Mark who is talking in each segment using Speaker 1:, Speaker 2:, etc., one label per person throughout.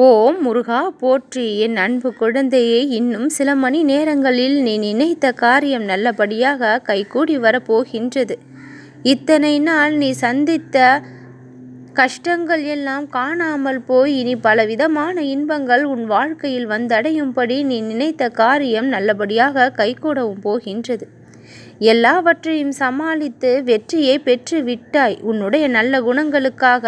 Speaker 1: ஓம் முருகா போற்றி. என் அன்பு குழந்தையே, இன்னும் சில மணி நேரங்களில் நீ நினைத்த காரியம் நல்லபடியாக கைகூடி வரப்போகின்றது. இத்தனை நாள் நீ சந்தித்த கஷ்டங்கள் எல்லாம் காணாமல் போய் இனி பலவிதமான இன்பங்கள் உன் வாழ்க்கையில் வந்தடையும்படி நீ நினைத்த காரியம் நல்லபடியாக கைகூடவும் போகின்றது. எல்லாவற்றையும் சமாளித்து வெற்றியை பெற்று விட்டாய். உன்னுடைய நல்ல குணங்களுக்காக,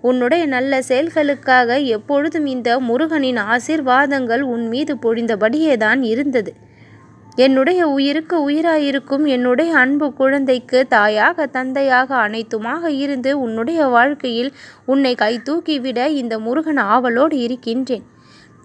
Speaker 1: உன்னுடைய நல்ல செயல்களுக்காக எப்பொழுதும் இந்த முருகனின் ஆசீர்வாதங்கள் உன் மீது பொழிந்தபடியே தான் இருந்தது. என்னுடைய உயிருக்கு உயிராயிருக்கும் என்னுடைய அன்பு குழந்தைக்கு தாயாக தந்தையாக அனைத்துமாக இருந்து உன்னுடைய வாழ்க்கையில் உன்னை கை தூக்கிவிட இந்த முருகன் ஆவலோடு இருக்கின்றேன்.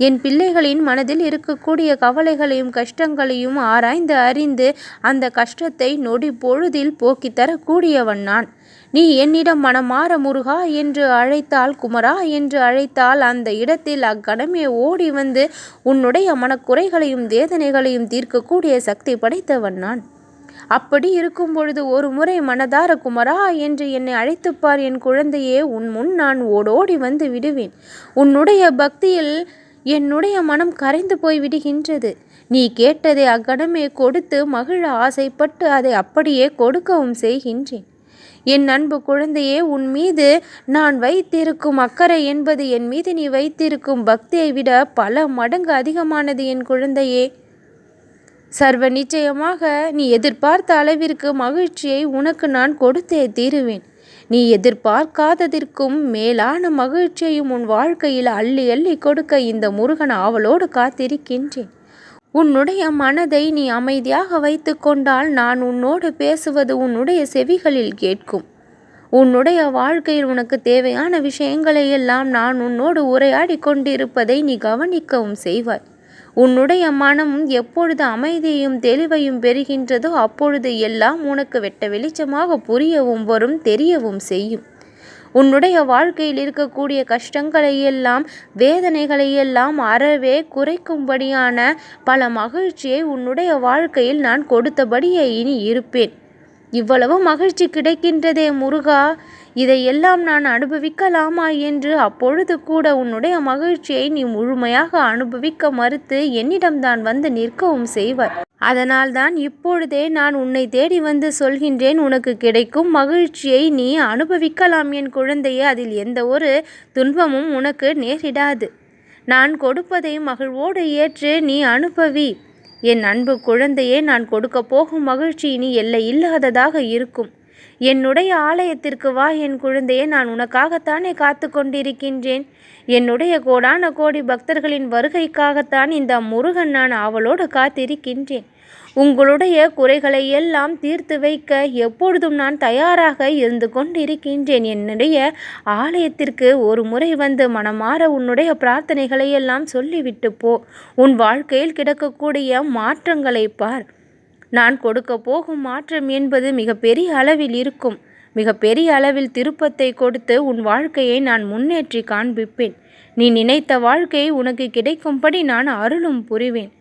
Speaker 1: என் பிள்ளைகளின் மனதில் இருக்கக்கூடிய கவலைகளையும் கஷ்டங்களையும் ஆராய்ந்து அறிந்து அந்த கஷ்டத்தை நொடி பொழுதில் போக்கித் தரக்கூடியவன் நான். நீ என்னிடம் மனமாற முருகா என்று அழைத்தால், குமரா என்று அழைத்தால் அந்த இடத்தில் அக்கணமே ஓடி வந்து உன்னுடைய மனக்குறைகளையும் வேதனைகளையும் தீர்க்கக்கூடிய சக்தி படைத்தவன் நான். அப்படி இருக்கும் பொழுது ஒரு முறை மனதார குமரா என்று என்னை அழைத்துப்பார் என் குழந்தையே. உன் முன் நான் ஓடோடி வந்து விடுவேன். உன்னுடைய பக்தியில் என்னுடைய மனம் கரைந்து போய் விடுகின்றது. நீ கேட்டதை அக்கணமே கொடுத்து மகிழ ஆசைப்பட்டு அதை அப்படியே கொடுக்கவும் செய்கின்றேன். என் அன்பு குழந்தையே, உன் மீது நான் வைத்திருக்கும் அக்கறை என்பது என் மீது நீ வைத்திருக்கும் பக்தியை விட பல மடங்கு அதிகமானது என் குழந்தையே. சர்வ நிச்சயமாக நீ எதிர்பார்த்த அளவிற்கு மகிழ்ச்சியை உனக்கு நான் கொடுத்தே தீருவேன். நீ எதிர்பார்க்காததற்கும் மேலான மகிழ்ச்சியையும் உன் வாழ்க்கையில் அள்ளி அள்ளி கொடுக்க இந்த முருகன் ஆவலோடு காத்திருக்கின்றேன். உன்னுடைய மனதை நீ அமைதியாக வைத்து கொண்டால் நான் உன்னோடு பேசுவது உன்னுடைய செவிகளில் கேட்கும். உன்னுடைய வாழ்க்கையில் உனக்கு தேவையான விஷயங்களை எல்லாம் நான் உன்னோடு உரையாடி கொண்டிருப்பதை நீ கவனிக்கவும் செய்வாய். உன்னுடைய மனம் எப்பொழுது அமைதியையும் தெளிவையும் பெறுகின்றதோ அப்பொழுது எல்லாம் உனக்கு வெட்ட வெளிச்சமாக புரியவும் வரும், தெரியவும் செய்யும். உன்னுடைய வாழ்க்கையில் இருக்கக்கூடிய கஷ்டங்களை எல்லாம் வேதனைகளை எல்லாம் அறவே குறைக்கும்படியான பல மகிழ்ச்சியை உன்னுடைய வாழ்க்கையில் நான் கொடுத்தபடியே இனி இருப்பேன். இவ்வளவு மகிழ்ச்சி கிடைக்கின்றதே முருகா, இதையெல்லாம் நான் அனுபவிக்கலாமா என்று அப்பொழுது கூட உன்னுடைய மகிழ்ச்சியை நீ முழுமையாக அனுபவிக்க மறுத்து என்னிடம்தான் வந்து நிற்கவும் செய்வாய். அதனால்தான் இப்பொழுதே நான் உன்னை தேடி வந்து சொல்கின்றேன். உனக்கு கிடைக்கும் மகிழ்ச்சியை நீ அனுபவிக்கலாம் என் குழந்தையே. அதில் எந்த ஒரு துன்பமும் உனக்கு நேரிடாது. நான் கொடுப்பதை மகிழ்வோடு ஏற்று நீ அனுபவி. என் அன்பு குழந்தையே, நான் கொடுக்க போகும் மகிழ்ச்சி இனி எல்லை இல்லாததாக இருக்கும். என்னுடைய ஆலயத்திற்கு வா என் குழந்தையே, நான் உனக்காகத்தானே காத்து கொண்டிருக்கின்றேன். என்னுடைய கோடான கோடி பக்தர்களின் வருகைக்காகத்தான் இந்த முருகன் நான் ஆவலோடு காத்திருக்கின்றேன். உங்களுடைய குறைகளை எல்லாம் தீர்த்து வைக்க எப்பொழுதும் நான் தயாராக இருந்து கொண்டிருக்கின்றேன். என்னுடைய ஆலயத்திற்கு ஒரு முறை வந்து மனமாற உன்னுடைய பிரார்த்தனைகளை எல்லாம் சொல்லிவிட்டு போ. உன் வாழ்க்கையில் கிடக்கக்கூடிய மாற்றங்களை பார். நான் கொடுக்க போகும் மாற்றம் என்பது மிகப்பெரிய அளவில் இருக்கும். மிகப்பெரிய அளவில் திருப்பத்தை கொடுத்து உன் வாழ்க்கையை நான் முன்னேற்றி காண்பிப்பேன். நீ நினைத்த வாழ்க்கை உனக்கு கிடைக்கும்படி நான் அருளும் புரிவேன்.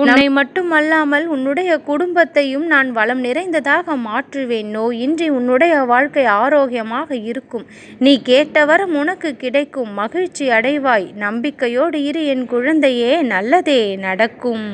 Speaker 1: உன்னை மட்டுமல்லாமல் உன்னுடைய குடும்பத்தையும் நான் வளம் நிறைந்ததாக மாற்றுவேன். நோயின்றி உன்னுடைய வாழ்க்கை ஆரோக்கியமாக இருக்கும். நீ கேட்டவரம் உனக்கு கிடைக்கும். மகிழ்ச்சி அடைவாய். நம்பிக்கையோடு இரு என் குழந்தையே, நல்லதே நடக்கும்.